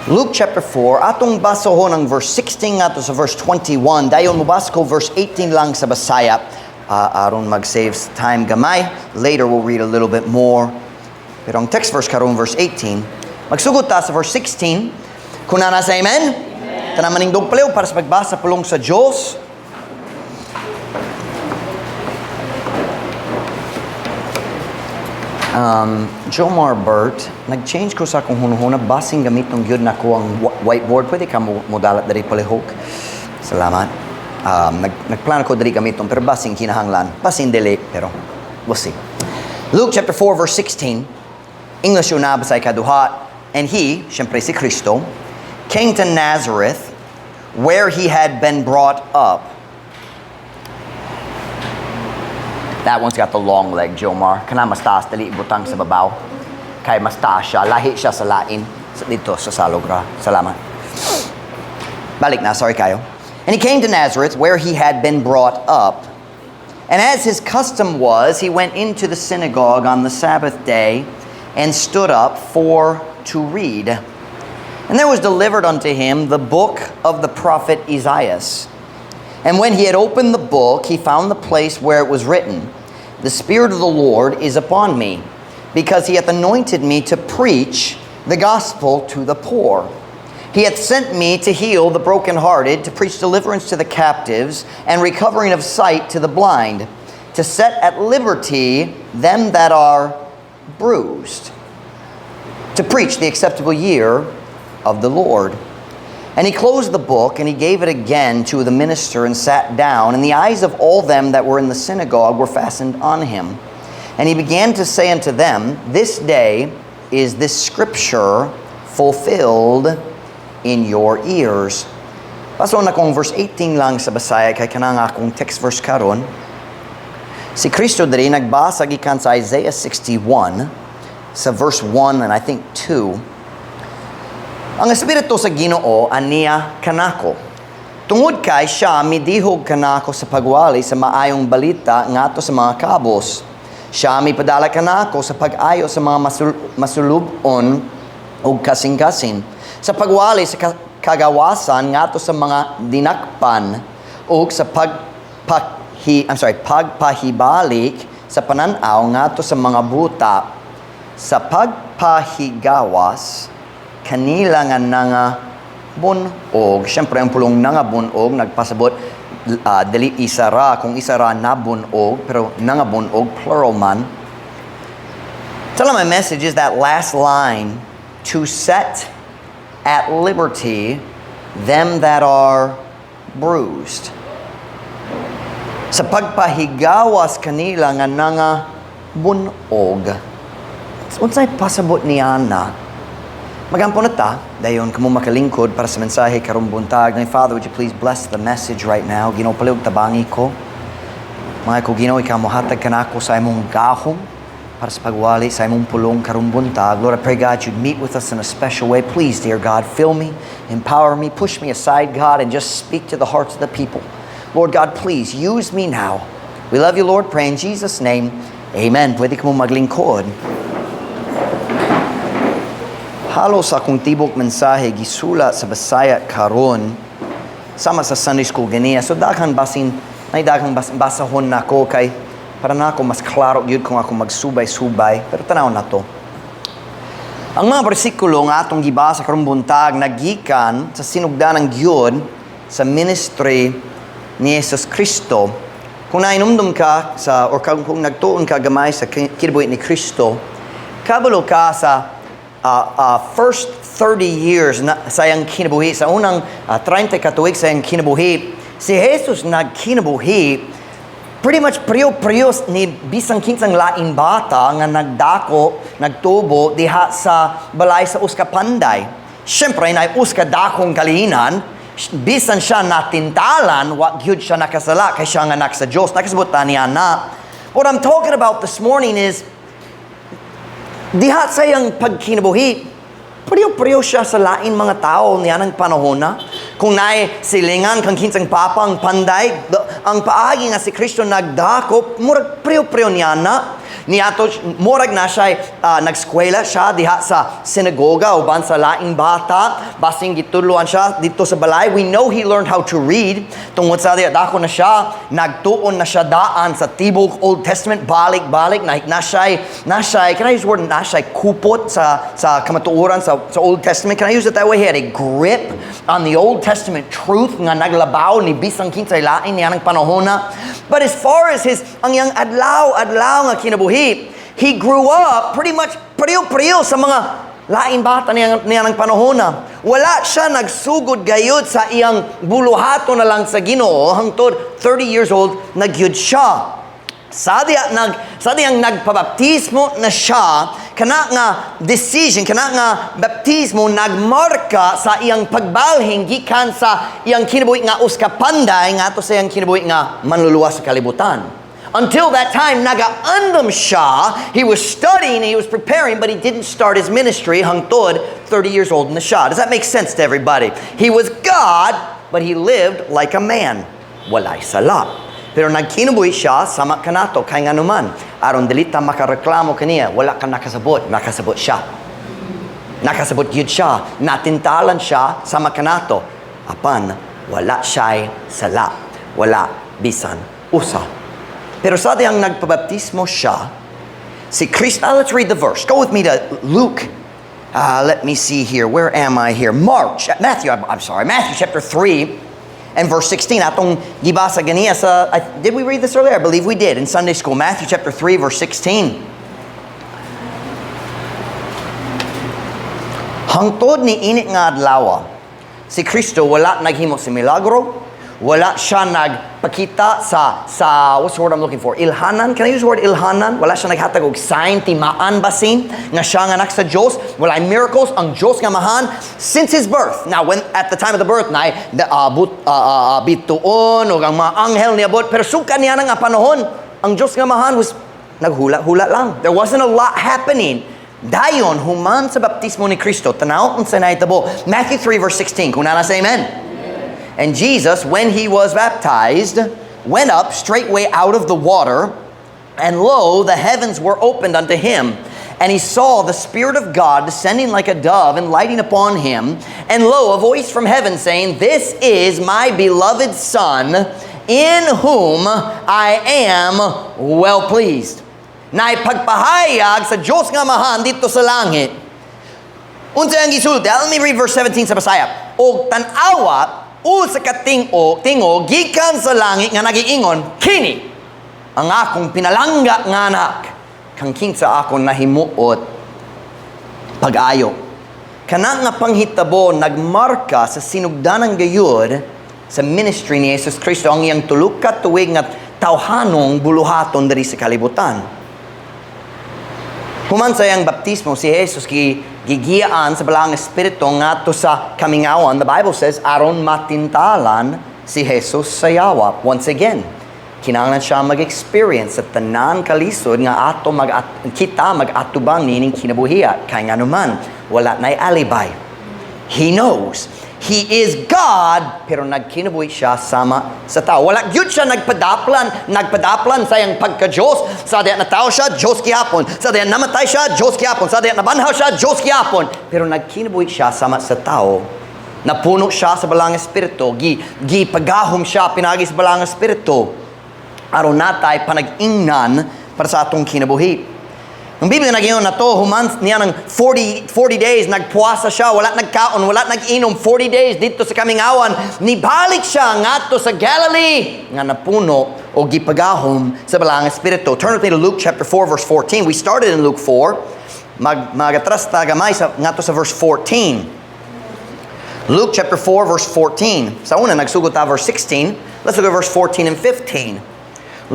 Luke chapter 4, atong basohon ang verse 16 nga to sa verse 21. Dayon mubas ko verse 18 lang sa Basaya. Aron mag-save time gamay. Later we'll read a little bit more. Pero ang text verse karon verse 18. Magsugot ta sa verse 16. Kuna na sa amen? Tanamaning dugpalew para sa pagbasa pulong sa Diyos. Jomar Bert, nag-change ko sa akong hunahuna, basing gamit ng gyud na ko ang whiteboard. Pwede ka modalat dari palihok. Salamat. Nagplano ko dari gamit pero basing kinahanglan. Basing dili, pero we'll see. Luke chapter 4 verse 16. English yun na basay kaduha. And he, syempre si Kristo, came to Nazareth where he had been brought up. That one's got the long leg, Jomar. Kana mas taas, dali butang sa babaw. Kaya mas taas siya. Lahi siya sa lain. Dito sa Salogra. Salamat. Balik na, sorry kayo. And he came to Nazareth where he had been brought up. And as his custom was, he went into the synagogue on the Sabbath day and stood up to read. And there was delivered unto him the book of the prophet Isaiah. And when he had opened the book, he found the place where it was written, "The Spirit of the Lord is upon me, because he hath anointed me to preach the gospel to the poor. He hath sent me to heal the brokenhearted, to preach deliverance to the captives, and recovering of sight to the blind, to set at liberty them that are bruised, to preach the acceptable year of the Lord." And he closed the book, and he gave it again to the minister, and sat down. And the eyes of all them that were in the synagogue were fastened on him. And he began to say unto them, "This day is this scripture fulfilled in your ears." Paso na kong verse 18 lang sa Basaya, kay kanang akong text verse karon. Si Kristo diri nagbasa gikan sa Isaiah 61, sa verse 1 and I think 2. Ang Espiritu sa Ginoo aniya kanako. Tungod kay siya midihog kanako sa pagwali sa maayong balita ngadto sa mga kabos. Siya mipadala kanako sa pag-ayo sa mga masulubon ug kasing-kasing. Sa pagwali sa kagawasan ngadto sa mga dinakpan ug sa pagpahibalik sa pananaw ngadto sa mga buta. Sa pagpahigawas kanila nga nanga bunog. Siyempre, ang pulong nanga bunog, nagpasabot, dali isara. Kung isara na bunog, pero nanga bunog, plural man. Tell them my message is that last line, to set at liberty them that are bruised. Sa pagpahigawas kanila nga nanga bunog. Unsay pasabot niya na? Magampo na ta, dayon kamo makalingkod para sa mensahe karong buntag. Nay Father, would you please bless the message right now? Ginoo palihog tabangi ko. Mga ko Ginoo, ikaw mohatag kanako sa imong gahom para sa pagwali sa imong pulong karong buntag. Lord, I pray God you'd meet with us in a special way. Please, dear God, fill me, empower me, push me aside, God, and just speak to the hearts of the people. Lord God, please use me now. We love you, Lord. Pray in Jesus' name. Amen. Pwede ka mo maglingkod. Halos akong tibok mensahe gisula sa Basaya karon sama sa Sunday School ganiya. So daghang basahon nako kay para na ako mas klaro gyud kung ako magsubay-subay. Pero tanaw na to. Ang mga bersikulo nga atong gibasa karong buntag nagikan sa sinugdanang gyud sa ministry ni Jesus Kristo. Kung nainumdum ka sa or kung nagtuon ka gamay sa kinabuhi ni Kristo, kabalo ka sa first 30 years na sayang kinabuhi, sa unang 30 katuig sayang kinabuhi, si Jesus nagkinabuhi pretty much priyo-priyo ni bisang kinsang laing bata nga nagdako, nagtubo diha sa balay sa Uskapanday. Siyempre, na uska dakong kalihinan, bisan siya natintalan, wag yun siya nakasala, kay siya nga anak sa Diyos. Nakasabot niya na. What I'm talking about this morning is diha sayang pagkinabuhi, priyo-priyo siya sa lain mga tao niya ng panahon na. Kung naay silingan kang kinsang papang panday, ang paagi nga si Kristo nagdakop, murag priyo-priyo niya na. Niato, murag na siya, nagskwela siya diha sa sinagoga, uban sa laing bata, basing gituluan siya dito sa balay. We know he learned how to read. Tungod sa dako na siya, nagtuon na siya daan sa tibok Old Testament, balik-balik, na siya, can I use the word, na siya kupot sa kamatuoran sa Old Testament? Can I use it that way? He had a grip on the Old Testament truth nga naglabaw ni bisang kinsay lain niya ng panahon na. But as far as ang yang adlaw nga kinabuhi, he grew up pretty much priyo sa mga lain bata niya ng panahon na. Wala siya nagsugod gayud sa iyang buluhato na lang sa Ginoo hangtod 30 years old nagyud siya. Sa diyang nagpabaptismo na siya, kana nga decision, kana nga baptismo nagmarka sa iyang pagbalhing gikan sa iyang kinabuhi nga uskapanday nga to sa iyang kinabuhi nga manluluwas sa kalibutan. Until that time, nagaandam siya. He was studying, he was preparing, but he didn't start his ministry hangtod 30 years old na siya. Does that make sense to everybody? He was God, but he lived like a man. Walay sala. Pero nagkinabuhi siya sama kanato kay nga naman. Aron dilita makareklamo kaniya, wala ka nakasabot siya. Nakasabot yun siya. Natintalan siya sama kanato. Apan, wala siya'y sala. Wala bisan usa. Pero sa diyang nagpabaptismo siya, si Kristo, let's read the verse. Go with me to Luke. Let me see here. Where am I here? Matthew chapter 3. And verse 16, atong gibasa ganiya sa, did we read this earlier? I believe we did in Sunday school. Matthew chapter 3, verse 16. Hangtod ni init nga adlaw, si Kristo wala naghimo sa milagro, wala siya nagpakita sa what's the word I'm looking for? Ilhanan? Can I use the word ilhanan? Wala siya naghatag og sign, timaan basin, nga siya nga anak sa Diyos. Wala miracles, ang Diyos nga mahan since his birth. Now, when at the time of the birth, na bituon, o ang mga anghel niya bot, pero suka niya nga panahon, ang Diyos nga mahan was naghula-hula lang. There wasn't a lot happening. Dayon, human sa baptismo ni Kristo, tanaw kung sa naitabo. Matthew 3 verse 16, kung nana sa amen. And Jesus, when he was baptized, went up straightway out of the water, and lo, the heavens were opened unto him. And he saw the Spirit of God descending like a dove and lighting upon him. And lo, a voice from heaven saying, This is my beloved Son, in whom I am well pleased. Na ipagpahayag sa Diyos nga mahan dito sa langit. Unsa ang gisulti? Let me read verse 17 sa Basaya. Og tanawa, sa katingo, gikan sa langit nga nagiingon, kini ang akong pinalangga nga anak, kang kinsa akong nahimuot pag-ayo. Kana nga panghitabo nagmarka sa sinugdanan gayud sa ministry ni Jesus Kristo ang iyang tulog ka tuwig nga tawhanong buluhaton diri sa kalibutan. Human sa iyang baptismo, si Jesus gigiyaan sa balang espiritu ngadto sa kamingawan. The Bible says, aron matintalan si Jesus sa yawa. Once again, kinahanglan siya mag-experience sa tanan kalisod nga kita mag-atubang nining kinabuhiya. Kaya nga naman, wala na'y alibay. He knows. He is God, pero nagkinabuhi siya sama sa tao. Wala gyud siya nagpadaplan sa iyang pagka-Diyos. Sa diyan na tao siya, Diyos kihapon. Sa diyan namatay siya, Diyos kihapon. Sa diyan nabanhaw siya, Diyos kihapon. Pero nagkinabuhi siya sama sa tao. Napuno siya sa balang espiritu. Gipagahom siya, pinagi sa balang espiritu. Aron natay panag-ingnan para sa atong kinabuhi. Ang Biblia nagyon na to, human niya ng 40 days, nagpuasa siya, wala nagkaon, wala nag-inom, 40 days dito sa kamingawan. Nibalik siya ngadto sa Galilee, nga napuno o gipagahom sa balang espiritu. Turn with me to Luke chapter 4 verse 14. We started in Luke 4. Magatras ta gamay ngadto sa verse 14. Luke chapter 4 verse 14. Sa una nagsugot ta verse 16. Let's look at verse 14 and 15.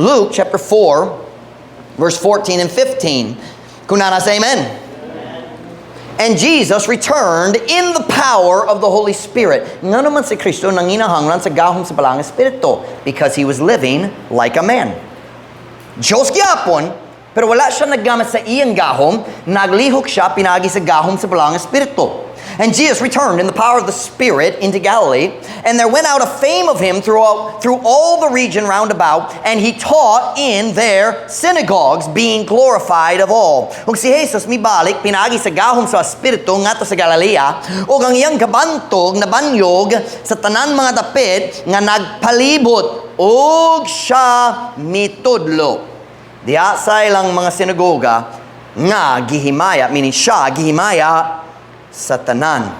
Luke chapter 4 verse 14 and 15. Kunana say amen. And Jesus returned in the power of the Holy Spirit. Nga naman si Kristo nanginahanglan sa gahom sa balang espiritu because he was living like a man. Diyos gyapon, pero wala siya naggamit sa iyang gahom, naglihok siya pinagi sa gahom sa balang espiritu. And Jesus returned in the power of the Spirit into Galilee, and there went out a fame of him through all the region round about, and he taught in their synagogues, being glorified of all. Ug si Jesus mibalik pinagi sa gahom sa Espiritu ngadto sa Galilea, ug ang iyang kabantog na banyog sa tanan mga dapit nga nagpalibot, ug siya mitudlo. Diya sa ilang mga sinagoga nga gihimaya, meaning siya gihimaya sa tanan.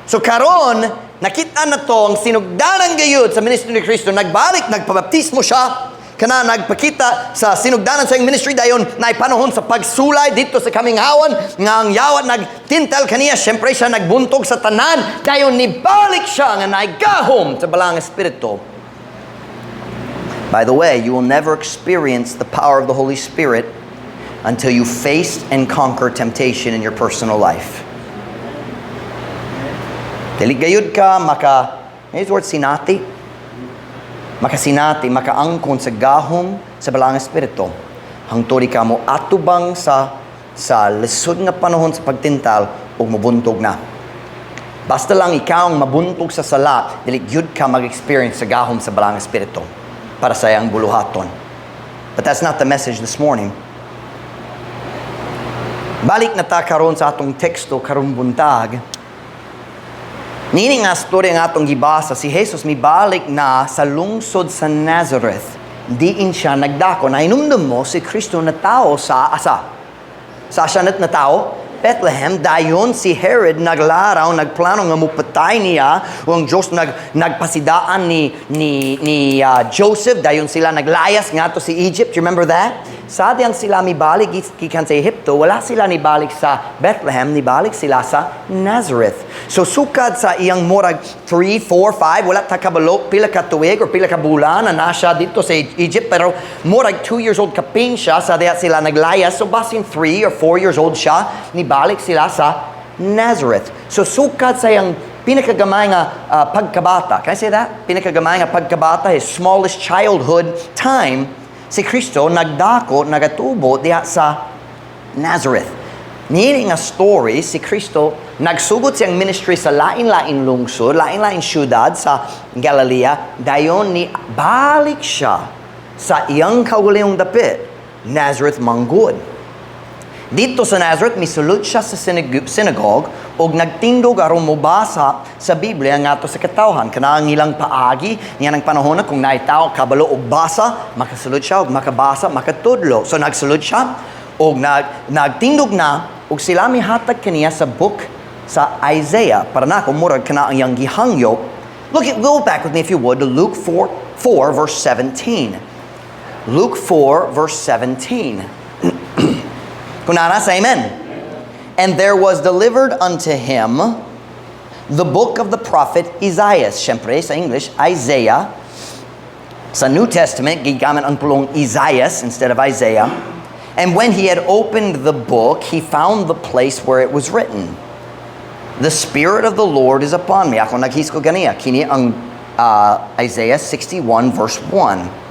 So karon nakita na to ang sinugdanan gayud sa ministry ni Kristo, nagbalik, nagpabaptismo siya, kana nagpakita sa sinugdanan sa iyang ministry dayon na panahon sa pagsulay dito sa kamingawan nga ang yawat nagtintal kaniya, syempre siya nagbuntog sa tanan, dayon nibalik siya nga naigahom sa balang espiritu. By the way, you will never experience the power of the Holy Spirit until you faced and conquer temptation in your personal life. Dili gayud ka use word sinati. Makasinati, makaangkon sa gahom sa balang espiritu. Hangtod ka mo atubang sa lisod nga panahon sa pagtintal ug mabuntog na. Basta lang ikaw ang mabuntog sa sala, dili gyud ka mag-experience sa gahom sa balang espiritu para sa iyang buluhaton. But that's not the message this morning. Balik na ta karon sa atong teksto karong buntag. Nini nga story nga atong gibasa, si Jesus mibalik na sa lungsod sa Nazareth. Diin siya nagdako. Nainumdum mo si Kristo na tao sa asa. Sa siya na tao? Bethlehem. Dayon si Herod naglaraw, nagplano nga mupatay niya. Ang Diyos nagpasidaan ni Joseph. Dayon sila naglayas nga to si Egypt. You remember that? Sa diyang sila mibalik gikan sa Egypto, wala sila nibalik sa Bethlehem, nibalik sila sa Nazareth. So sukad sa iyang murag 3, 4, 5, wala ta kabalo, pila ka tuig or pila ka bulan na nasya dito sa Egypt, pero murag 2 years old kapin siya, sa diya sila naglayas, so basin 3 or 4 years old siya, nibalik sila sa Nazareth. So sukad sa iyang pinakagamay nga pagkabata, can I say that? Pinakagamay nga pagkabata, his smallest childhood time, si Kristo nagdako, nagatubo diha sa Nazareth. Nini nga story, si Kristo nagsugod siyang ministry sa lain-lain lungsod, lain-lain syudad sa Galilea, dayon ni balik siya sa iyang kaugalingong dapit, Nazareth manggod. Dito sa Nazareth, misulod siya sa synagogue o nagtindog aron mubasa sa Biblia ngadto sa katawhan. Kana ang ilang paagi niya ng panahon na kung naitaw kabalo og basa, makasulod siya og makabasa, makatudlo. So nagsulod siya og nagtindog na og sila mihatag kaniya sa book sa Isaiah para na kung murag kana ang iyang gihangyo. Go back with me if you would to Luke 4 verse 17. Luke 4 verse 17. Kunana sa amen. And there was delivered unto him the book of the prophet Isaiah. Siyempre, sa English, Isaiah. Sa New Testament, gigamit ang pulong Isaiah instead of Isaiah. And when he had opened the book, he found the place where it was written, "The Spirit of the Lord is upon me." Ako naghisko ganiya. Kini ang Isaiah 61 verse 1.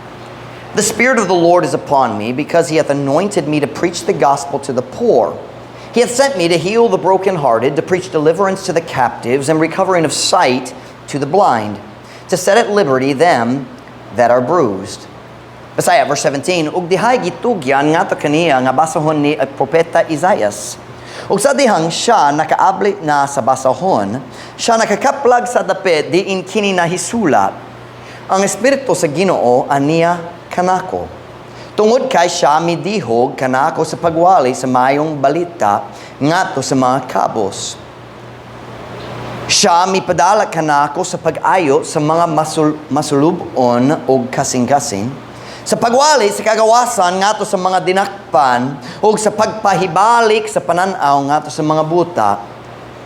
"The Spirit of the Lord is upon me, because he hath anointed me to preach the gospel to the poor. He hath sent me to heal the brokenhearted, to preach deliverance to the captives, and recovering of sight to the blind, to set at liberty them that are bruised." Bisaya, verse 17, "Ug dihay gitugyan nga to kaniya nga basahon ni propeta Isaias. Ug sa dihang siya nakaabli na sa basahon, siya nakakaplag sa dapit diin kini nahisulat, ang Espiritu sa Ginoo aniya kanako. Tungod kay siya midihog kanako sa pagwali sa mayong balita ngadto sa mga kabos. Siya mipadala kanako sa pag-ayo sa mga masulubon o kasing-kasing, sa pagwali sa kagawasan ngadto sa mga dinakpan, o sa pagpahibalik sa pananaw ngadto sa mga buta,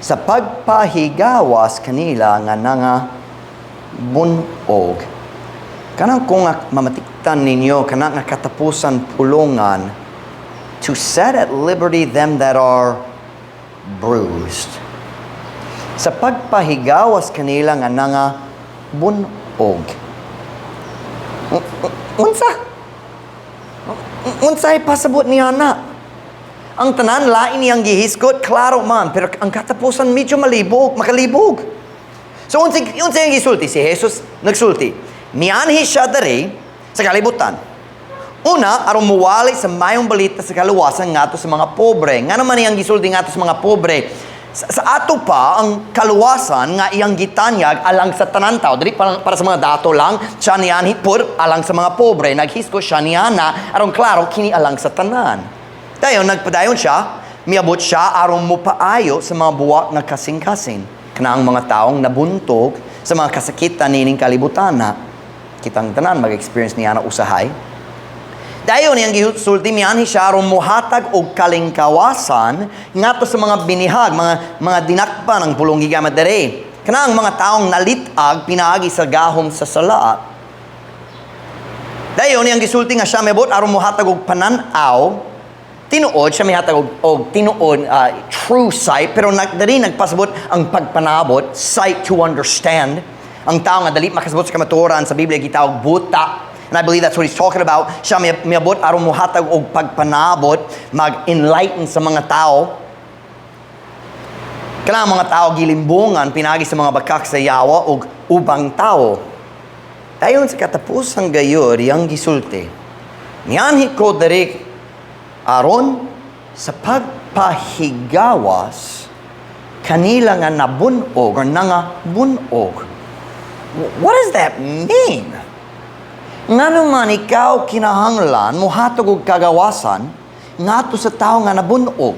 sa pagpahigawas kanila nga nanga bunog." Kanang kung mamatiktan ninyo, kanang katapusan pulungan, to set at liberty them that are bruised. Sa pagpahigawas kanila nga nanga bunog. Unsay pasabot niya na? Ang tanan, lain niyang gihiskot, klaro man. Pero ang katapusan, medyo makalibog. So, unsa yung gisulti? Si Jesus nagsulti. Mianhi siya dari sa kalibutan. Una, aron muwali sa mayong balita sa kaluwasan nga sa mga pobre. Nga naman iyang gisulti nga sa mga pobre. Sa ato pa, ang kaluwasan nga iyang gitanyag alang sa tanan tao. Dili para sa mga dato lang, siya niyanhi por alang sa mga pobre. Naghisko siya niyana, aron klaro, kini alang sa tanan. Dayon, nagpadayon siya, miabot siya, aron mo paayo sa mga buwak na kasing-kasing. Kanaang mga taong nabuntog sa mga kasakitan nining kalibutan na kitang tanan mag-experience niya na usahay. Dayon, yung gisulti miyanhi siya, aron muhatag og kalingkawasan nga to sa mga binihag, mga dinakpa ng pulong gigamit dere. Kanaang mga taong nalitag, pinaagi sa gahom sa sala. Dayon, yung gisulti nga siya, miabot, aron muhatag og pananaw, tinuod, siya may hatag og tinuod, true sight, pero dali nagpasabot ang pagpanabot, sight to understand. Ang tao nga dali makasabot sa kamatuoran sa Biblia, gitawag buta. And I believe that's what he's talking about. Siya may abot, aron mo hatag og pagpanabot, mag-enlighten sa mga tao. Kailangan mga tao gilimbungan, pinagi sa mga bakak sa yawa og ubang tao. Dayon sa katapusang gayon, yang gisulti. Niyanhi ko dari aron sa pagpahigawas kanila nga nabunog or nangabunog. What does that mean? Nga naman ikaw kinahanglan muhatag og kagawasan ngadto sa tao nga nabunog.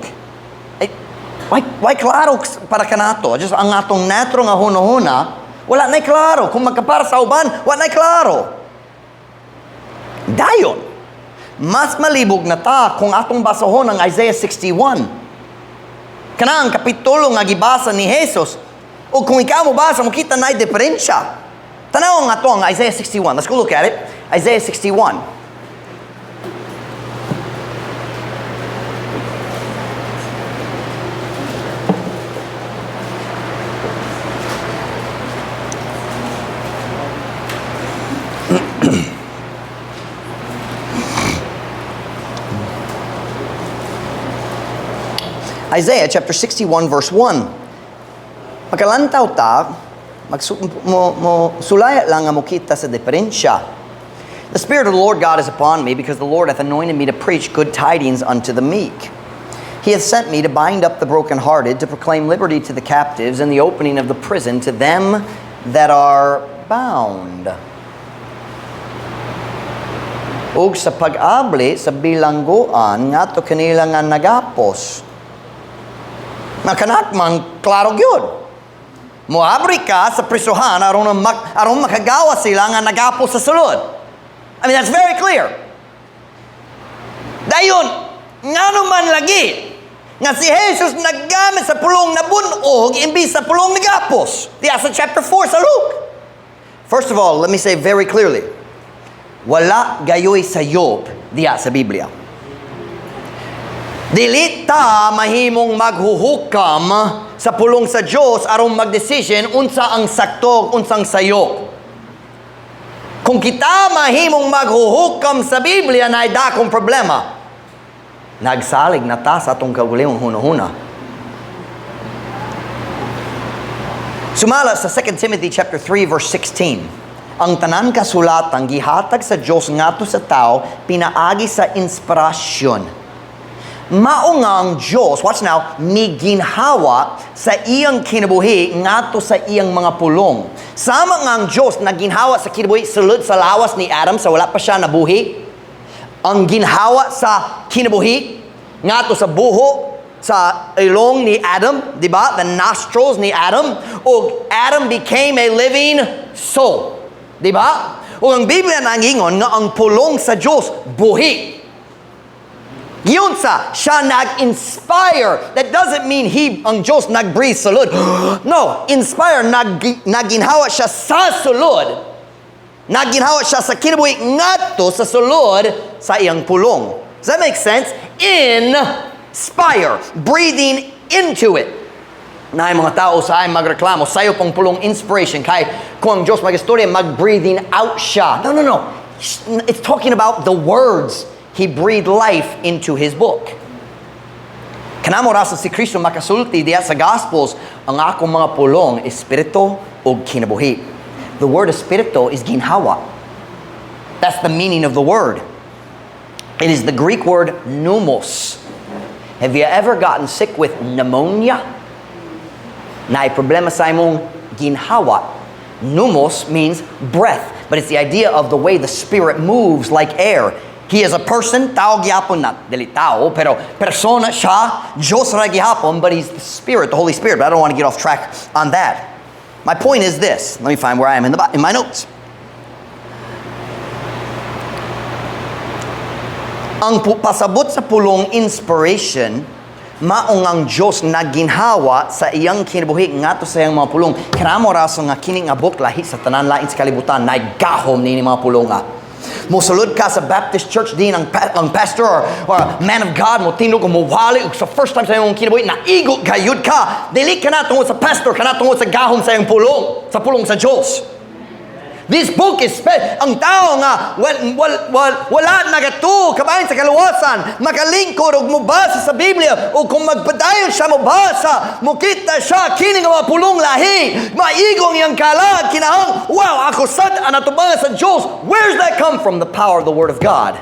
Why klaro para kanato? Just ang atong natro nga hunahuna, wala nay klaro. Kung magkapara sa uban, wala nay klaro. Dayon, mas malibog na ta kung atong basahon ang Isaiah 61. Kanang kapitulo nga gibasa ni Jesus. O kung ikaw mo basa, mo kita na'y diferensya. Tanaw nga to ang Isaiah 61. Let's go look at it. Isaiah 61. Isaiah chapter 61 verse 1. Pagkalantaw ta, sulaya lang nga mo kita sa diferensya. The Spirit of the Lord God is upon me, because the Lord hath anointed me to preach good tidings unto the meek. He hath sent me to bind up the brokenhearted, to proclaim liberty to the captives, and the opening of the prison to them that are bound. Ug sa pag-abli sa bilangguan nga to kanila nga nagapos. Makanak man klaro gyud. Moabri ka sa prisuhan aron makagawa sila nga nagapos sa sulod. I mean, that's very clear. Dayon, nga naman lagi nga si Jesus naggamit sa pulong na bunog imbis sa pulong nagapos. Diya sa chapter 4 sa Luke. First of all, let me say very clearly, wala gayoy sa Job diya sa Biblia. Dili ta mahimong maghuhukam sa pulong sa Dios aron magdesisyon unsa ang sakto, unsang sayo. Kung kita mahimong maghuhukam sa Biblia na dakong problema, nagsalig na ta sa atong kagulihong hunahuna. Sumala sa 2 Timothy chapter 3 verse 16. Ang tanan kasulatang gihatag sa Dios ngadto sa tao pinaagi sa inspirasyon. Mao nga ang Diyos, watch now, miginhawa sa iyang kinabuhi ngadto sa iyang mga pulong. Sama nga ang Diyos na ginhawa sa kinabuhi sulod sa lawas ni Adam sa wala pa siya nabuhi. Ang ginhawa sa kinabuhi ngadto sa buho sa ilong ni Adam, di ba? The nostrils ni Adam. O Adam became a living soul. Di ba? O ang Biblia nangingon nga ang pulong sa Diyos buhi. Yun sa, siya nag-inspire. That doesn't mean ang Diyos nag-breathe sulod. No, inspire, naginhawa siya sa sulod. Naginhawa siya sa kinabuhi ngadto sa sulod sa iyang pulong. Does that make sense? Inspire, breathing into it. Na yung mga tao sa akin magreklamo, sayo pong pulong inspiration. Kaya kung ang Diyos mag-istorya, mag-breathing out siya. No. It's talking about the words. He breathed life into His book. Kanamo rasa si Kristo makasulti diya sa Gospels, ang akong mga pulong, espiritu o kinabuhi. The word espiritu is ginhawa. That's the meaning of the word. It is the Greek word pneumos. Have you ever gotten sick with pneumonia? Na ay problema sa imong ginhawa. Pneumos means breath, but it's the idea of the way the Spirit moves like air. He is a person, tao gihapon na, dili tao, pero persona siya, Diyos ra gihapon, but He's the Spirit, the Holy Spirit. But I don't want to get off track on that. My point is this. Let me find where I am in my notes. Ang pasabot sa pulong inspiration, maong ang Diyos naginhawa sa iyang kinabuhi ngato sa iyang mga pulong. Kanamo raso nga kini nga book lahi sa tanan lain sa kalibutan naigahom ni mga pulong nga. Mosulod ka sa Baptist Church din ang pastor or man of God mo tindog mo wali sa first time sa iyong kinabuhi naigo gayud ka. Dili ka na tungod sa pastor, ka na tungod sa gahom sa iyong pulong, sa pulong sa Diyos. This book is ang tao nga wala nagato kabahin sa kaluwasan makalingkod og mobasa sa Biblia o kung magpadayon siya mobasa mukita siya kini nga mga pulong lahi maigong yang kalag kinahang wow ako sad anatubang sa Diyos. Where's that come from? The power of the Word of God.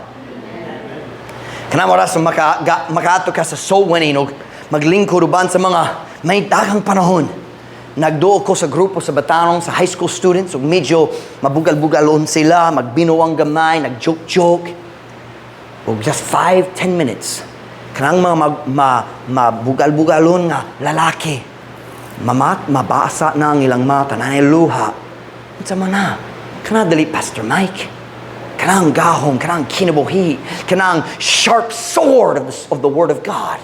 Kanamo raso makaato ka sa soul winning o maglingkod uban sa mga may daghang panahon. Nagduo ko sa grupo sa Batanong, sa high school students, ug medyo mabugal-bugalon sila, magbinuwang gamay, nagjoke-joke. Ug just 5-10 minutes, kanang mga mabugal-bugalon nga lalaki, mabasa na ang ilang mata, nanay luha. Unsa man na? Kana dali Pastor Mike. Kanang gahom, kanang kinabuhi, kanang sharp sword of the Word of God.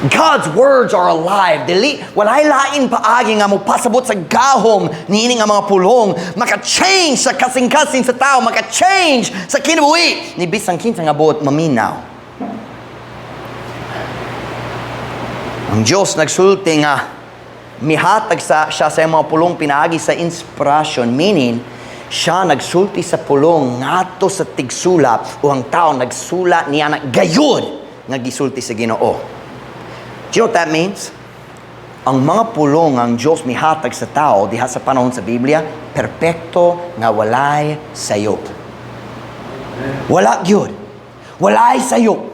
God's words are alive. Dili, walay lain paagi nga mo pasabot sa gahom niini nga mga pulong, maka-change sa kasing-kasing sa tao, maka-change sa kinabuhi. Ni bisang kinsa nga buot maminaw. Ang Diyos nagsulti nga mihatag siya sa mga pulong pinaagi sa inspiration, meaning siya nagsulti sa pulong ngadto sa tigsula o ang tao nagsula niya na gayud nga gisulti sa Ginoo. Do you know what that means? Ang mga pulong ang Diyos mihatag sa tao diha sa panahon sa Biblia, perpekto nga walay sayop. Wala gyud. Walay sayop.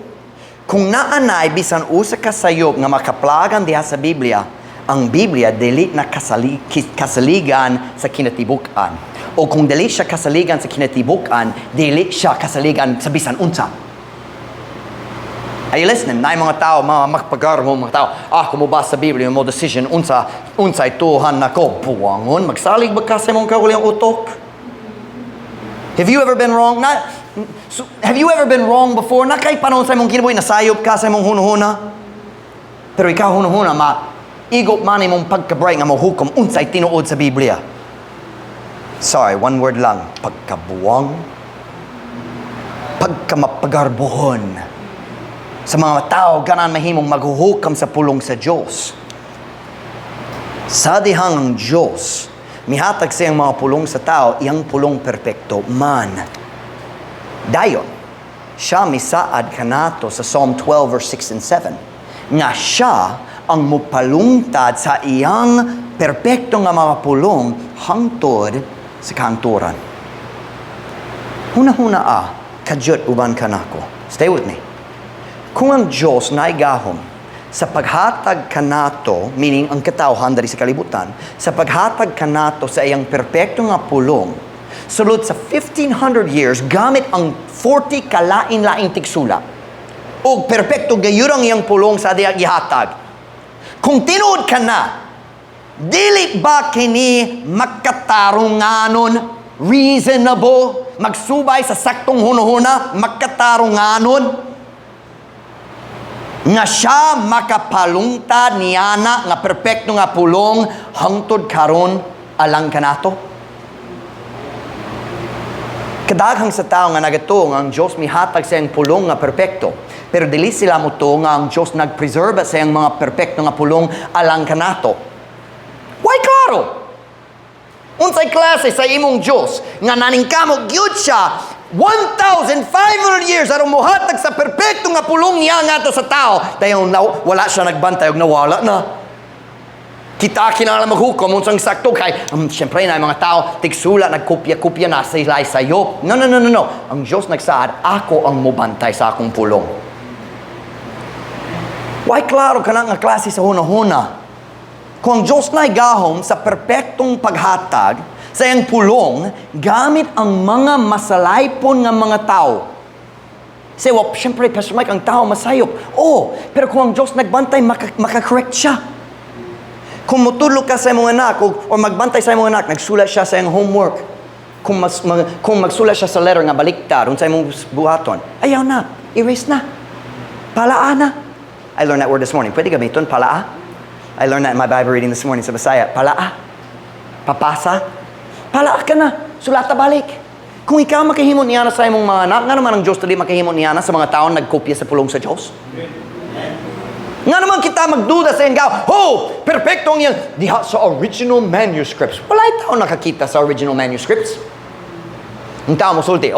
Kung naanay bisan usa ka sayop nga makaplagan diha sa Biblia, ang Biblia dili na kasaligan sa kinatibukan. O kung dili siya kasaligan sa kinatibukan, dili siya kasaligan sa bisan unsa. Are you listening? Na mga tao, mga makapagaro mga tao, kumubasa sa Biblia, mo decision, unsay tuhan nako, buwangon, magsalig ba ka sa mong kauliang utok? Have you ever been wrong? Have you ever been wrong before? Na kay panahon sa mong kinabuhi, nasayop ka sa mong hunuhuna? Pero ikaw hunuhuna, igop man imong pagkabray nga mahukom, unsay tinuod sa Biblia. Sorry, one word lang, pagkabuwang, pagkamapagarbuhon. Sa mga tao, ganan mahimong maghuhukam sa pulong sa Diyos. Sa dihang ang Diyos, mihatag siyang mga pulong sa tao, iyang pulong perpekto man. Dayon, siya misaad kanato sa Psalm 12 verse 6 and 7. Nga siya ang mupalungtad sa iyang perpekto nga mga pulong hangtod sa kahangturan. Huna-huna kadyot uban kanako. Stay with me. Kung ang Diyos naigahom sa paghatag kanato, meaning ang katawhan dari sa kalibutan, sa paghatag kanato sa iyang perpekto nga pulong, sulod sa 1,500 years, gamit ang 40 kalain-laing tigsula, o perpekto gayurang iyang pulong sa diyang ihatag. Kung tinuod ka na, dili ba kini makatarunganon, reasonable, magsubay sa saktong hunuhuna, makatarunganon, nga siya makapalungtad niyana nga perpekto nga pulong hangtod karon alang kanato? Kadaghang sa tao nga nagato nga ang Diyos mihatag sa iyang pulong nga perpekto, pero dili sila mo to nga ang Diyos nagpreserve sa iyang mga perpekto nga pulong alang kanato. Why klaro? Unsay klase sa imong Diyos nga naningkamog gyud siya 1,500 years aron muhatag sa perpekto nga pulong niya nga to sa tao. Dayon wala siya nagbantay ug nawala na. Kita kinahanglan maghukom unsang sakto kay syempre na mga tao tigsula nagkopya-kopya na sa ilay sayop. No. Ang Dios nagsaad, ako ang mobantay sa akong pulong. Why klaro ka nga klase sa hunahuna? Kung ang Diyos na gahom sa perpektong paghatag sa iyang pulong, gamit ang mga masalaypon nga mga tao. Say, well, syempre, Pastor Mike, ang tao masayop. Pero kung ang Diyos nagbantay, makakorrect siya. Kung mutulog ka sa iyong anak, o magbantay sa iyong anak, nagsulat siya sa iyong homework. Kung magsulat siya sa letter nga baliktad, sa iyong buhaton, ayaw na, erase na, palaa na. I learned that word this morning. Pwede gamiton, palaa? I learned that in my Bible reading this morning sa Bisaya. Palaa. Papasa. Palaa ka na. Sulata balik. Kung ikaw makahimo niya na sa imong mga anak, nga naman ang Diyos tali makahimo niya na sa mga taon nagkopya sa pulong sa Diyos. Nga naman kita magduda sa iyong perfecto ang iyang diha sa original manuscripts. Wala taon nakakita sa original manuscripts. Ang tao mo sulti,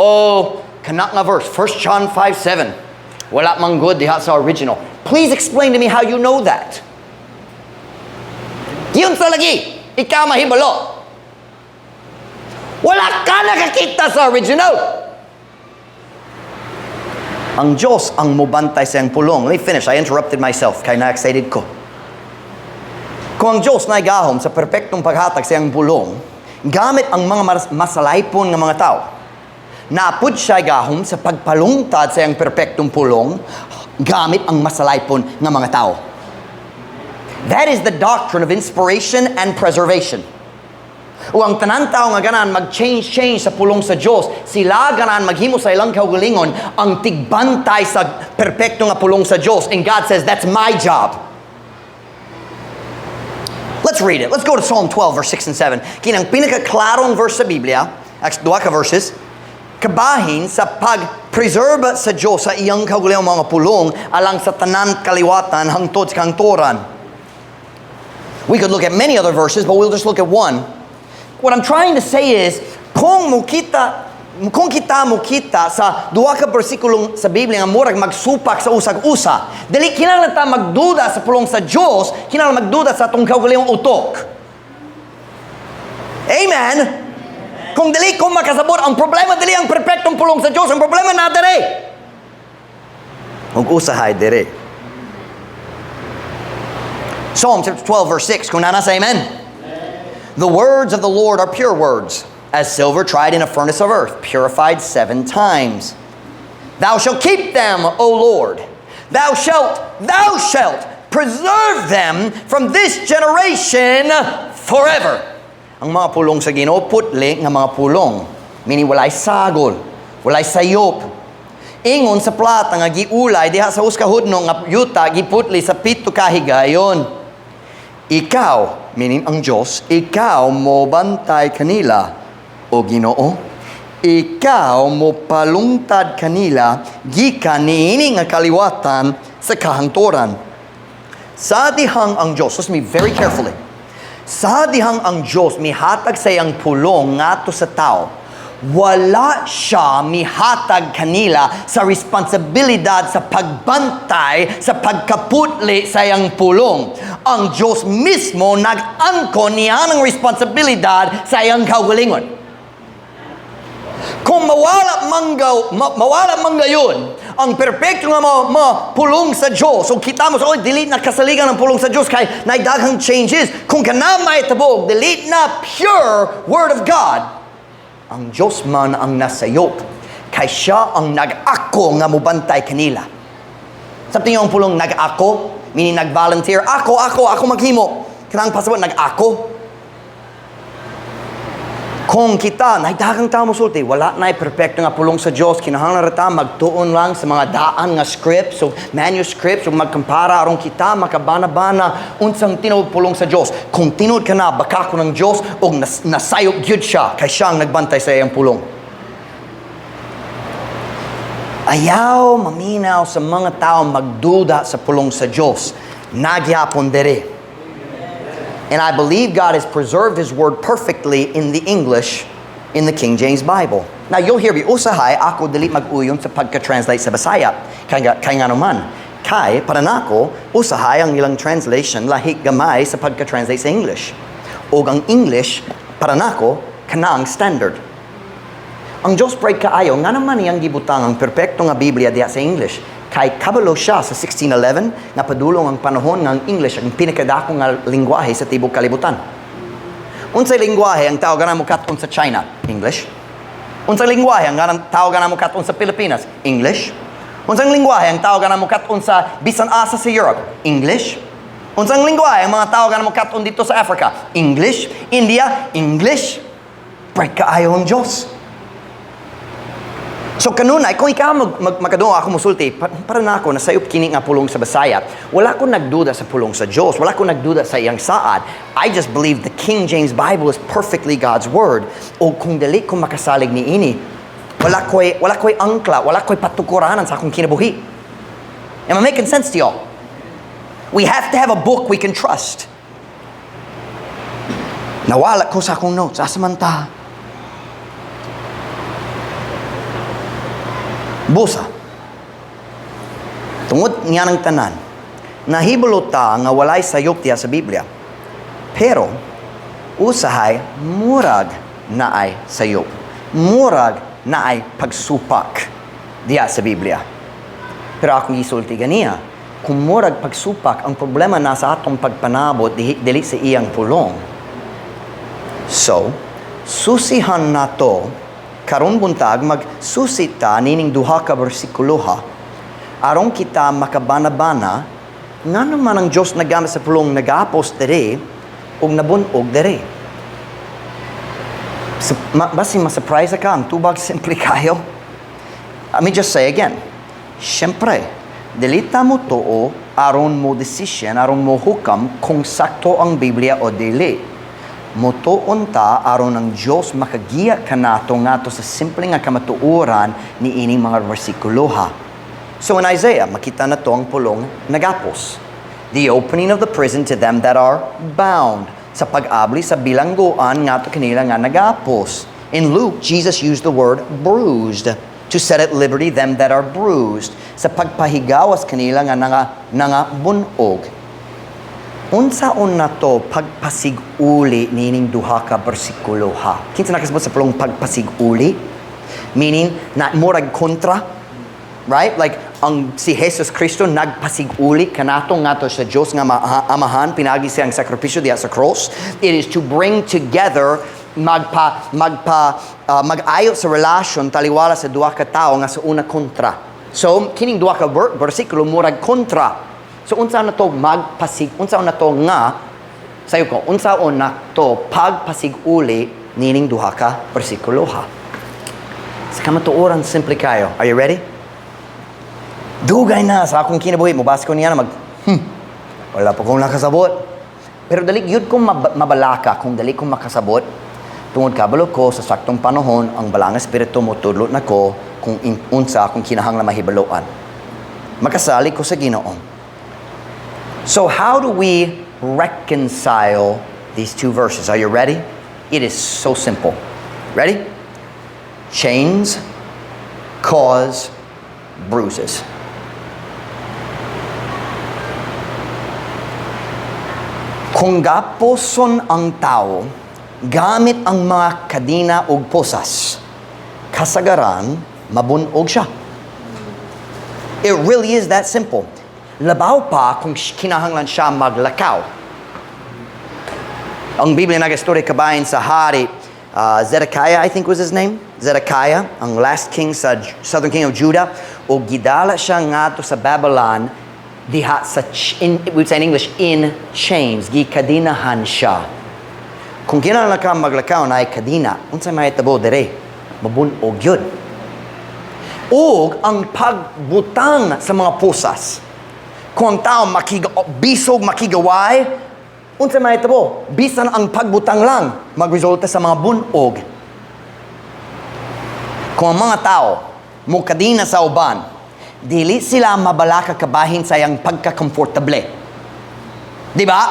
kanak nga verse, 1 John 5:7. Wala mang good diha sa original. Please explain to me how you know that. Yun sa lagi, ikaw mahibalo. Wala ka nakakita sa original. Ang Diyos ang mubantay sa iyang pulong. Let me finish. I interrupted myself kaya na-excited ko. Kung ang Diyos na igahom sa perpektong paghatag sa iyang pulong, gamit ang mga masalaypon ng mga tao, naapod siya igahom sa pagpalungtad sa iyang perpektong pulong, gamit ang masalaypon ng mga tao. That is the doctrine of inspiration and preservation. O ang tanan tao nga ganan mag-change sa pulong sa Diyos, sila ganan maghimo sa ilang kaugalingon ang tigbantay sa perpekto nga pulong sa Diyos. And God says, that's my job. Let's read it. Let's go to Psalm 12, verse 6 and 7. Kinang pinakaklarong verse sa Biblia, actually, duha ka verses, kabahin sa pag-preserve sa Diyos sa iyang kaugalingon mga pulong alang sa tanan kaliwatan hangtod sa kantoran. We could look at many other verses, but we'll just look at one. What I'm trying to say is, kung kita sa duha ka bersikulong sa Biblia nga murag magsupak sa usag-usa, dili kinahanglan ta magduda sa pulong sa Dios, kinahanglan magduda sa atong kaugalingong utok. Amen. Kung dili ko makasabot, ang problema dili ang perpektong pulong sa Dios, ang problema na diri. Ug usahay diri. Psalm 12 verse 6, kung nana sa amen. The words of the Lord are pure words, as silver tried in a furnace of earth, purified 7 times. Thou shalt keep them, O Lord. Thou shalt preserve them from this generation forever. Ang mga pulong sa Ginoo putli nga mga pulong, meaning walay sagol, walay sayop. Ingon sa plata nga giulay diha sa uskahudno nga yuta giputli sa 7 ka higayon. Ikaw, meaning ang Diyos, ikaw mo bantay kanila, o Ginoo. Ikaw mo palungtad kanila, gikan niini nga kaliwatan sa kahangturan. Sa dihang ang Diyos, listen to me very carefully. Sa dihang ang Diyos, mihatag sa iyang pulong ngato sa tao, wala siya mihatag kanila sa responsibilidad sa pagbantay, sa pagkaputli sa iyang pulong. Ang Diyos mismo nag-angkon niya ng responsibilidad sa iyang kaugalingon. Kung mawala manggayon ang perpekto nga pulong sa Diyos, o kita mo sa dili na kasaligan ng pulong sa Diyos kay naidaghang changes, kung kanamay tabog, dili na pure Word of God, ang Diyos man ang nasayop, kay siya ang nag-ako nga mubantay kanila. Sabi niyo ang pulong nag-ako, meaning nag-volunteer, ako maghimo. Kanang pasabot, nag-ako. Kung kita, naidagang tao mo sulti, wala na perfecto nga pulong sa Diyos, kinahanglan rata magtuon lang sa mga daan nga scripts o manuscripts o magkumpara aron kita makabana-bana unsang tinuod pulong sa Diyos. Kung tinuod ka na, baka ko ng Diyos o nasayop gyud siya kay siya ang nagbantay sa iyang pulong. Ayaw maminaw sa mga tao magduda sa pulong sa Diyos. Nagyapon dere. And I believe God has preserved His Word perfectly in the English, in the King James Bible. Now, you'll hear me, usahay, ako dili mag-uyon sa pagka-translate sa Bisaya. Kaya nga naman, para nako, usahay ang ilang translation lahi gamay sa pagka-translate sa English. O ang English, para nako, kana ang standard. Ang Diyos pray kaayo, nga naman iyang gibutang ang perpekto nga Biblia diya sa English. Kay kabalo siya sa 1611, nga padulong ang panahon nga ang English ang pinakadako nga lingwahe sa tibok kalibutan. Unsay lingwahe ang tao ganang mo katon sa China? English. Unsang lingwahe ang tao ganang mo katon sa Pilipinas? English. Unsang lingwahe ang tao ganang mo katon sa bisan asa sa Europe? English. Unsang lingwahe ang mga tao ganang mo katon dito sa Africa? English. India, English. Pray kaayo ang Diyos. So kanunay, kung ikaw magkadungo ako musulti, para na ako, nasayop kini nga pulong sa Bisaya, wala ko nagduda sa pulong sa Diyos, wala ko nagduda sa iyang saad. I just believe the King James Bible is perfectly God's Word. O kung dali ko makasalig ni ini, wala ko'y angkla, wala ko'y patukuranan sa akong kinabuhi. Am I making sense to y'all? We have to have a book we can trust. Nawala ko sa akong notes, asamanta. Busa. Tungod niya ng tanan, nahibulot ta nga walay sayop tiya sa Biblia. Pero, usahay, murag na ay sayop. Murag na ay pagsupak diya sa Biblia. Pero akong isulti ganiya, kung murag pagsupak, ang problema nasa atong pagpanabot dili sa iyang pulong. So, susihan na to, karon buntag magsusita nining duha ka bersikulo ha. Aron kita makabana-bana nga naman ang Dios nagamit sa pulong nagapos dere ug nabunog dere. Basi ma-surprise ka ang tubag simple kayo. Let me just say again. Siyempre, dilita mo to aron mo decision, aron mo hukam kung sakto ang Biblia o dili. Motoon ta aron ang Diyos makagiya kanato ngato sa simple nga kamatuoran ni ining mga bersikulo ha. So in Isaiah, makita na to ang pulong nagapos. The opening of the prison to them that are bound. Sa pag-abli sa bilangguan ngato kanila nga nagapos. In Luke, Jesus used the word bruised to set at liberty them that are bruised. Sa pagpahigawas kanila nga bunog. Unsaon na to pagpasiguli nining duha ka bersikulo ha. Kinsa nakasabot sa pulong pagpasiguli? Meaning na murag kontra, right? Like ang si Jesus Kristo nagpasiguli kanato ngato sa Dios nga amahan pinagi siyang sakripisyo diha sa cross. It is to bring together mag-ayo sa relasyon taliwala sa duha ka tawo nga sa una kontra. So kining duha ka bersikulo murag kontra. So unsa na to unsa na to nga sayo ko unsaon na to pagpasiguli nining duha ka bersikulo ha. Sa kamatuoran simple kayo. Are you ready? Dugay na sa akong kinabuhi mo bas ko niya na wala pa kong nakasabot. Pero dali yun kung mabalaka kung dali kong makasabot tungod kabalo ko sa saktong panahon ang balang espiritu mo tudlot na ko kung unsa akong kinahanglan mahibaloan. Makasali ko sa Ginoo. So how do we reconcile these two verses? Are you ready? It is so simple. Ready? Chains cause bruises. Kung gaposon ang tao, gamit ang mga kadina ug posas, kasagaran, mabunog siya. It really is that simple. Labaw pa kung kinahanglan siya maglakaw. Ang Biblia nagastorya kabayan sa hari Zedekiah, I think was his name. Zedekiah, ang last king sa southern king of Judah. O gidala siya ngato sa Babylon diha sa, we would say in English, in chains. Gikadinahan siya. Kung kinahanglan ka maglakaw na ay kadina, unsay mahitabo dere? Mabunog yun. O ang pagbutang sa mga pusas. Kung ang tao bisog makigaway, unsa mahitabo? Bisan ang pagbutang lang magresulta sa mga bunog. Kung ang mga tao mukadina sa uban, dili sila mabalaka kabahin sa iyang pagka-komportable. Di ba?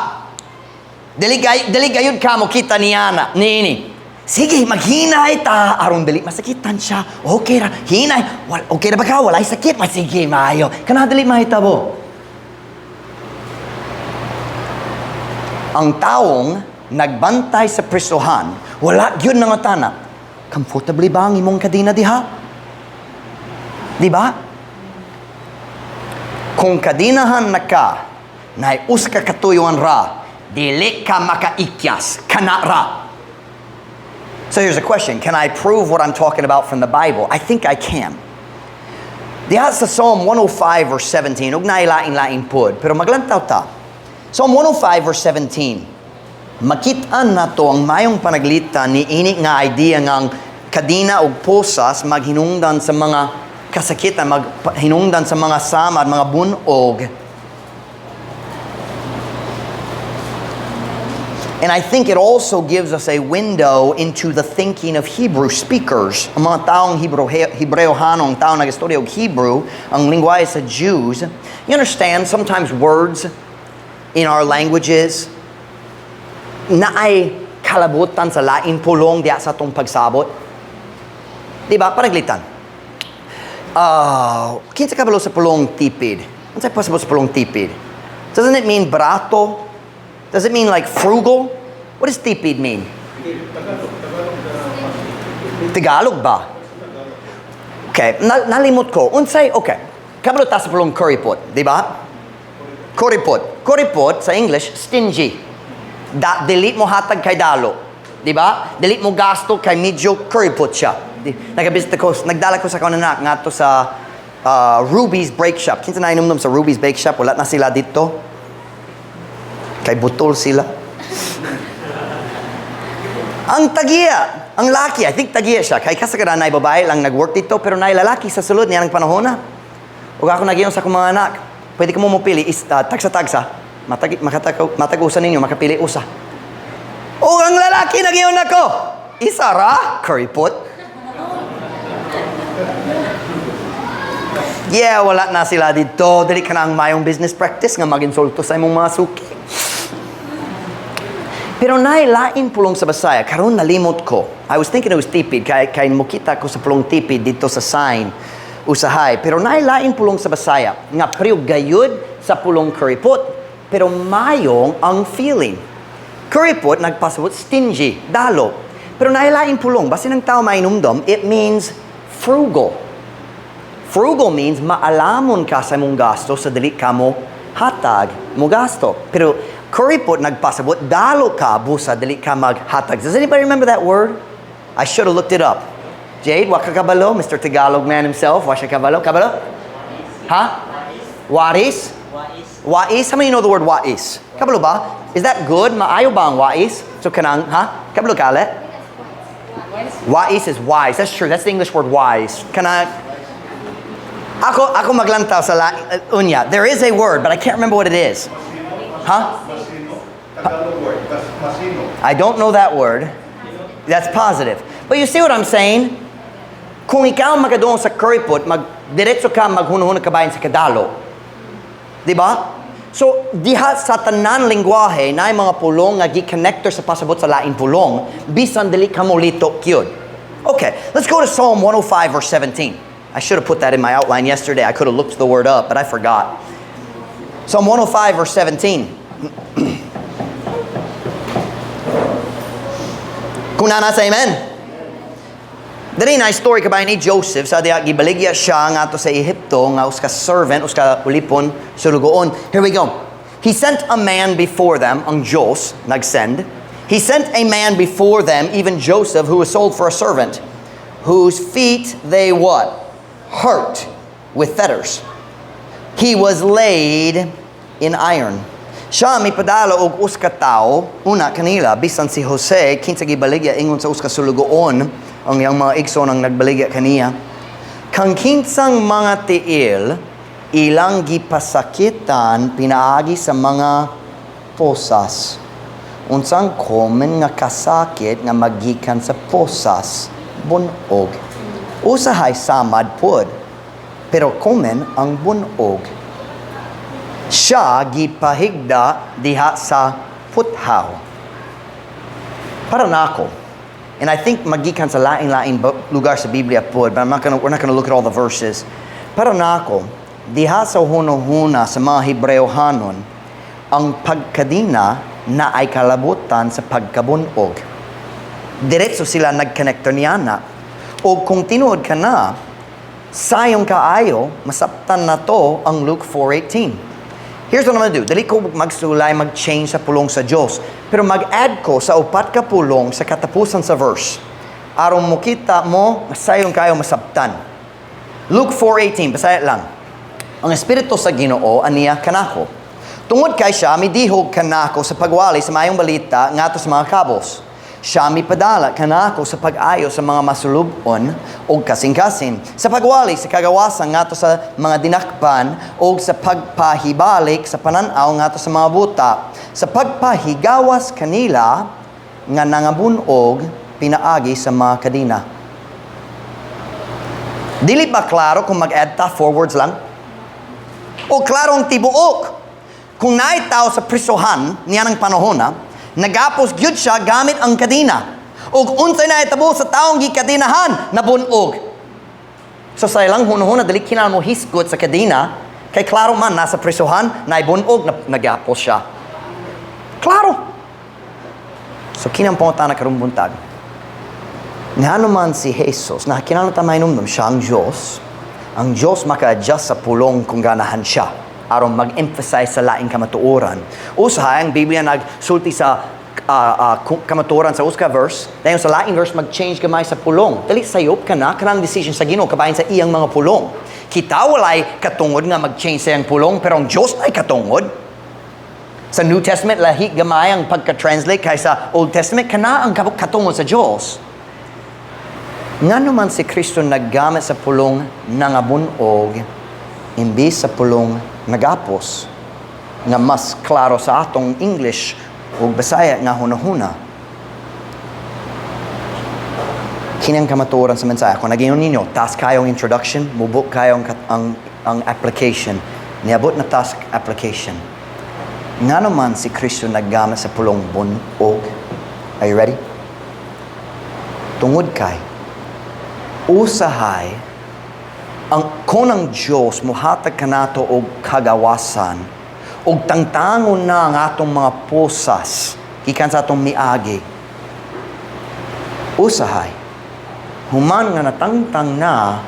Dili gayud ka mo kita niana, niini. Sige, maghinay ta. Aron dili masakitan siya. Okay ra. Hinay. Okay ra ba ka? Walay sakit. Sige, maayo. Kana dili mahitabo. Ang taong nagbantay sa prisuhan, wala gyud nangutana. Comfortably ba ang imong kadina diha? Di ba? Kung kadinahan na ka, naius ka katuyuan ra, dili ka makaikyas, kana ra. So here's a question. Can I prove what I'm talking about from the Bible? I think I can. Diha sa Psalm 105 verse 17, ug nailain-lain pod, pero maglantaw ta. Psalm 105 verse 17, makitaan na to ang mayong panaglitan ni ini nga idea ngang kadina ug posas maghinungdan sa mga kasakitan, maghinungdan sa mga samad, mga bunog. And I think it also gives us a window into the thinking of Hebrew speakers. Ang mga taong Hebreohano, ang taong nag-istorya og Hebrew, ang lingwahe sa Jews. You understand, sometimes words in our languages na ay kalabutan sa lain pulong diya sa itong pagsabot. Diba? Paraglitan. Kinsa kabalo sa pulong tipid? Ano sa'yo pasabot sa pulong tipid? Doesn't it mean barato? Does it mean like frugal? What does tipid mean? Tagalog ba? Okay, nalimot ko. Unsay, okay. Kabalo ta sa pulong kuripot, di ba? Kuripot. Kuripot sa English, stingy. Delete mo hatag kay dalo. Di ba? Delete mo gasto kay medyo kuripot siya. Nagdala ko sa kananak nga to sa Ruby's Bake Shop. Kinsa na inom sa Ruby's Bake Shop? Wala na sila dito. Kay butol sila. Ang tagiya, ang laki, I think tagiya siya. Kay kasagara na babae lang nag-work dito, pero na lalaki sa sulod niya ng panahon na. Ug ako nagiyon sa akong mga anak, pwede ka mo mapili, tagsa-tagsa, matagusan ninyo, makapili usa. O ang lalaki nagiyon ako, isa ra, kuripot. Yeah, wala na sila dito. Dili ka na ang mayong business practice nga mag-insulto sa imong mga suki. Pero nailain pulong sa Basaya, karon nalimot ko. I was thinking it was tipid, kay mukita ko sa pulong tipid dito sa sign, usahay. Pero nailain pulong sa Basaya, nga priyo gayud sa pulong kuripot, pero mayong ang feeling. Kuripot, nagpasabot, stingy, dalo. Pero nailain pulong, basin ng tao mainumdom, it means frugal. Frugal means maalamon ka sa mong gasto sa dili ka mo hatag mo gasto. Pero kuripot nagpasabot, dalo ka busa dili ka maghatag. Does anybody remember that word? I should have looked it up. Jade, wakakabalo? Mr. Tagalog man himself, wakakabalo? Kabalo? Ha? Waris? Wais? How many know the word wais? Kabalo ba? Is that good? Maayo ba ang wais? So kanang, ha? Kabalo kale? Wais is wise. That's true. That's the English word wise. Ako maglantaw sa unya. There is a word, but I can't remember what it is. Huh? I don't know that word. That's positive. But you see what I'm saying? Kung ikaw magadoon sa kuripot, magdiretso ka, maghunahunag ka bayan sa kadalo. Diba? So, diha sa tanan lingwahe na mga pulong nga gi-connector sa pasabot sa lain pulong, bisan dili ka mo lito kyud. Okay, let's go to Psalm 105 verse 17. I should have put that in my outline yesterday. I could have looked the word up, but I forgot. Psalm 105 verse 17. Kung nasa amen. Dali na story kabayan ni Joseph sa diya gibaligya siya nga to sa Ehipto nga uska servant uska ulipon sulugoon. Here we go. He sent a man before them, ang Diyos nagsend. He sent a man before them, even Joseph, who was sold for a servant, whose feet they what? Hurt with fetters. He was laid in iron. Siya may padala og uska tao, una kanila bisan si Jose kinsa gibaligya ingon sa uska sulugoon ang yang mga igsoon ang nagbaligya kaniya. Kang kinsang mga tiil ilang gipasakitan pinaagi sa mga posas. Unsang common nga kasakit nga magikan sa posas, bunog. Usahay samad pod, pero common ang bunog. Siya gipahigda diha sa puthaw. Para nako, And I think magikan sa lain-lain lugar sa Biblia po, but we're not gonna look at all the verses. Pero nako, diha sa hunahuna sa mga Hebreohanon, ang pagkadina na ay kalabutan sa pagkabunog. Diretso sila nag-connector niya na. O kung tinuod ka na, sayong kaayo, masaptan na to ang Luke 4:18. Here's what I'm gonna do. Dali ko magsulay, mag-change sa pulong sa Diyos. Pero mag-add ko sa upat ka pulong sa katapusan sa verse. Aron mo kita mo, sayong kayo masaptan. Luke 4:18, basaya lang. Ang Espiritu sa Ginoo aniya kanako. Tungod kay siya, midihog kanako sa pagwali sa mayong balita ngadto sa mga kabos. Siya mipadala kanako sa pag-ayo sa mga masulubon o kasing-kasing, sa pagwali sa kagawasan ngadto sa mga dinakpan o sa pagpahibalik sa pananaw ngadto sa mga buta, sa pagpahigawas kanila nga nangabunog pinaagi sa mga kadina. Dili ba klaro kung mag-add ta forwards lang? O klarong tibuok kung naay tao sa prisohan niya ng panahon na nagapos gyud siya gamit ang kadina. Ug unsay na itabo sa taong gikadinahan nabunog. So sa ilang hunahuna dili kinahanglan mo hisgot sa kadina kay klaro man nasa prisohan naibunog nagapos siya. Klaro. So kinang pangutana karong buntag. Ngano man si Jesus na kinahanglan ta mainumdum siya ang Dios. Ang Dios maka-adjust sa pulong kung ganahan siya aron mag-emphasize sa laing kamatuoran. Usahay ang Biblia nagsulti sa kamatuoran sa uska verse, dahil sa laing verse mag-change gamay sa pulong. Dali sayop ka na, kanang decision sa Ginoo kabahin sa iyang mga pulong. Kita walay katungod nga mag-change sa iyang pulong, pero ang Diyos ay katungod. Sa New Testament, lahi gamay ang pagka-translate kaysa Old Testament, kana ang katungod sa Diyos. Nga naman si Kristo naggamit sa pulong nangabunog, imbis sa pulong nagapos, nga mas klaro sa atong English ug Bisaya nga hunahuna. Kinang kamatuoran sa mensahe. Kung nagingon ninyo, task kayong introduction, mubok kayong ang application. Niabot na task application. Nga naman si Kristo naggamit sa pulong bunog. Are you ready? Tungod kay usahay ang konang Diyos muhatag kanato og kagawasan og tangtangon na ang atong mga pusas gikan sa atong miagi. Usahay human nga natangtang na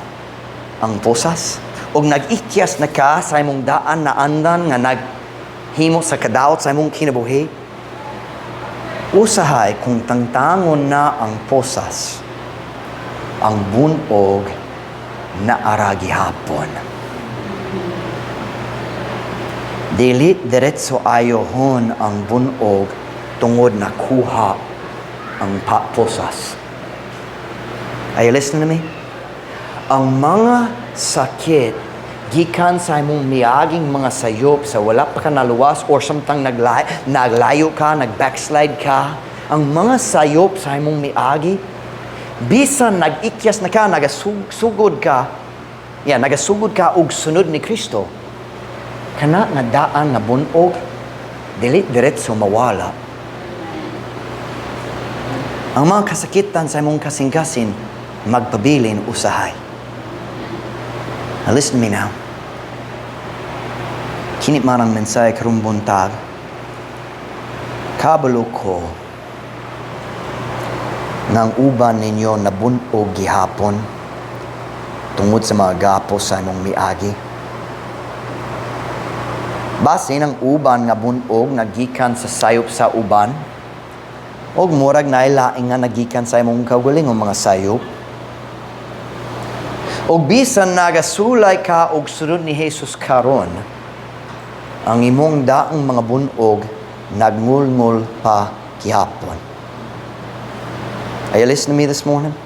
ang pusas og nag-ikyas na ka sa imong daan na andan nga naghimo sa kadaot sa imong kinabuhi. Usahay kung tangtangon na ang pusas, ang bunog na aragi hapon. Dili diretso ayohon ang bunog tungod na kuha ang pusas. Are you listening to me? Ang mga sakit gikan sa imong miaging mga sayop sa wala pa ka naluwas or samtang naglayo ka, nag-backslide ka, ang mga sayop sa imong miagi bisan nag-ikyas na ka, nagasugod ka og sunod ni Kristo. Kana nga daan nga bunog, dili diretso mawala. Ang mga kasakitan sa imong kasing-kasing, magpabilin usahay. Now listen to me now. Kinit man ang mensahe karong buntag, kabalo ko ng uban ninyo na bunog gihapon tungod sa mga gapos sa imong miagi. Base ng uban nga bunog nagikan sa sayop sa uban og murag nailaing nga nagikan sa imong kaugaling o mga sayop. Og bisan nagasulay ka og sunod ni Jesus karon, ang imong daang mga bunog nagngulngul pa gihapon. Are you listening to me this morning?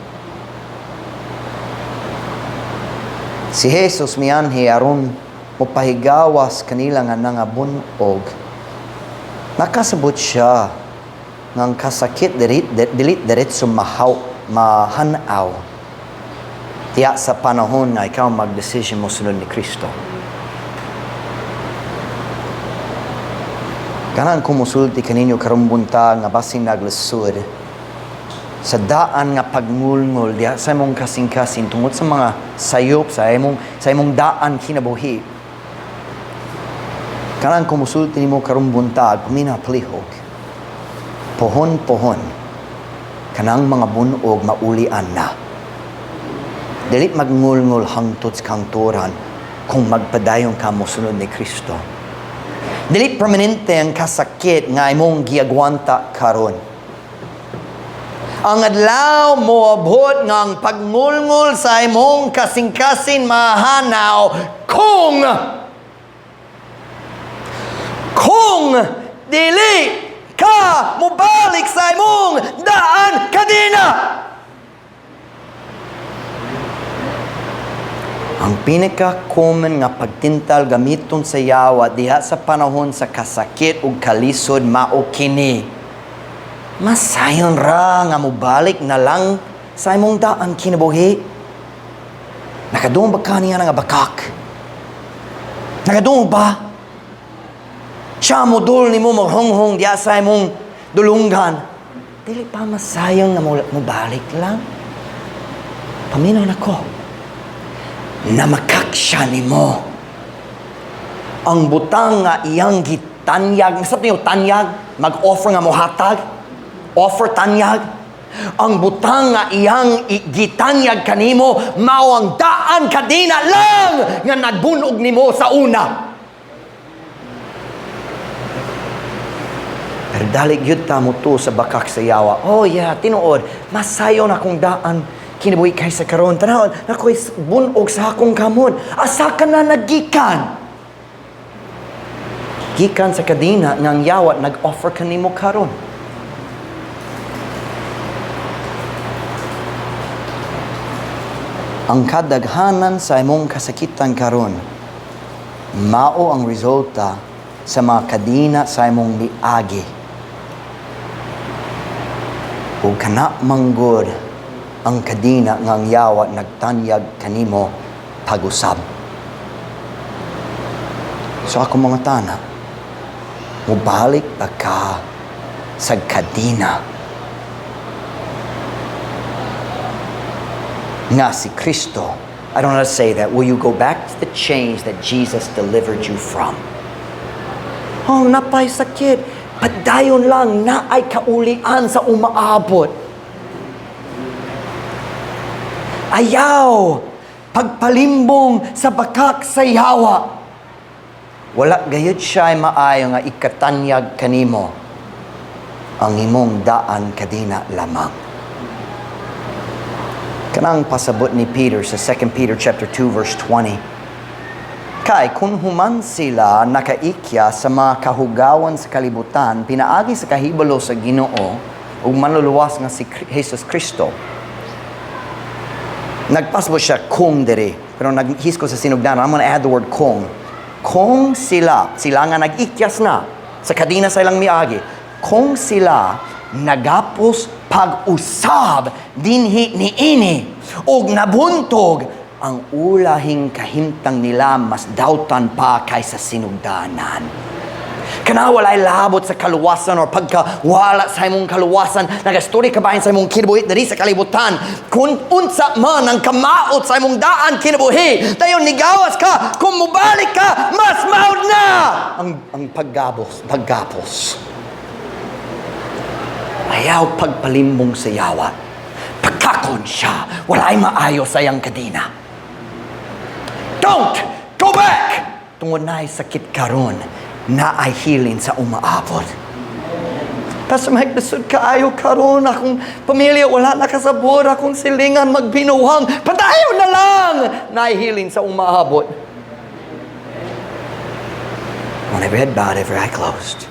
Si Jesus mianhi aron mopahigawas kanila nga nangabunog. Nakasabot siya ng kasakit dili diretso mahanaw. Tiya sa panahon na ikaw mag-decision mo sunod ni Kristo. Kanang kumusulti kaninyo karong buntag nga basing naglisod sa daan nga pagngulngol diya sa imong kasing-kasing tungod sa mga sayop sa imong daan kinabuhi. Kanang kumusulti nimo karong buntag, minapalihog. Pohon-pohon. Kanang mga bunog maulian na. Dili magngulngol hangtod sa kanturan kung magpadayon ka mosunod ni Kristo. Dili permanente ang kasakit nga imong giagwanta karon. Ang adlaw mo abot nga ang pagngulngol sa imong kasing-kasing mahanaw kung dili ka mubalik sa imong daan kadina. Ang pinaka-common nga pagtintal gamiton sa yawa diha sa panahon sa kasakit ug kalisod mao kini. Masayon ra nga mubalik na lang sa imong daan kinabuhi. Nakadungog ba kaniya nga bakak? Nakadungog ba? Siya mo dul ni mo maghonghong diya sa imong dulunggan. Dili pa masayang nga mubalik lang. Paminaw na ko. Namakak siya ni mo. Ang butang nga iyang gitanyag. Masap niyo tanyag? Mag-offer nga mohatag? Offer tanyag? Ang butang nga iyang gitanyag kanimo mao ang daan kadina lang nga nagbunog nimo sa una. Pero dali gyud ta mo to sa bakak sa yawa. Oh yeah, tinuod, masayon akong daan kinabuhi kay sa karon. Tanawon, ako'y bunog sa akong kamon. Asa ka na nagikan? Gikan sa kadina ng yawa nag-offer kanimo karon. Ang kadaghanan sa imong kasakitan karon mao ang resulta sa mga kadina sa imong miagi. Ug kana manggod ang kadina ngang yawa nagtanyag kanimo pag-usab. So ako mga tana, mubalik pa ka sa kadina nga si Kristo. I don't want to say that. Will you go back to the chains that Jesus delivered you from? Oh, napay sakit. Padayon lang na ay kaulian sa umaabot. Ayaw pagpalimbong sa bakak sa yawa. Wala gayud siya ay maayo nga ikatanyag kanimo ang imong daan kadina lamang. Kanang pasabot ni Peter sa 2 Peter chapter 2 verse 20. Kay kung human sila nakaikya sa mga kahugawan sa kalibutan, pinaagi sa kahibalo sa Ginoo ug manluluwas nga si Jesus Kristo. Nagpasabot siya kung diri, pero naghis ko sa sinugdanan, I'm gonna add the word kung. Kung sila nga nag-ikyas na sa kadina sa ilang miagi, kung sila nagapos pag-usab dinhi niini og nabuntog ang ulahing kahimtang nila mas dautan pa kaysa sinugdanan. Kana walay labot sa kaluwasan or pagkawala sa imong kaluwasan, nagastori ka bahin sa imong kinabuhi diri sa kalibutan. Kung unsa man ang kamaot sa imong daan kinabuhi, dayon nigawas ka, kung mubalik ka, mas maud na ang paggapos. Ayaw pagpalimbong sa yawa. Pagkakon siya, walay maayo sa iyang kadina. Don't go back! Tungod na ay sakit karon, na ay healing sa umaabot. Pastor Mike, nasud kaayo karon akong pamilya, wala nakasabot, akong silingan magbinuhang, padayon na lang! Na ay healing sa umaabot. One every head bowed, every eye closed.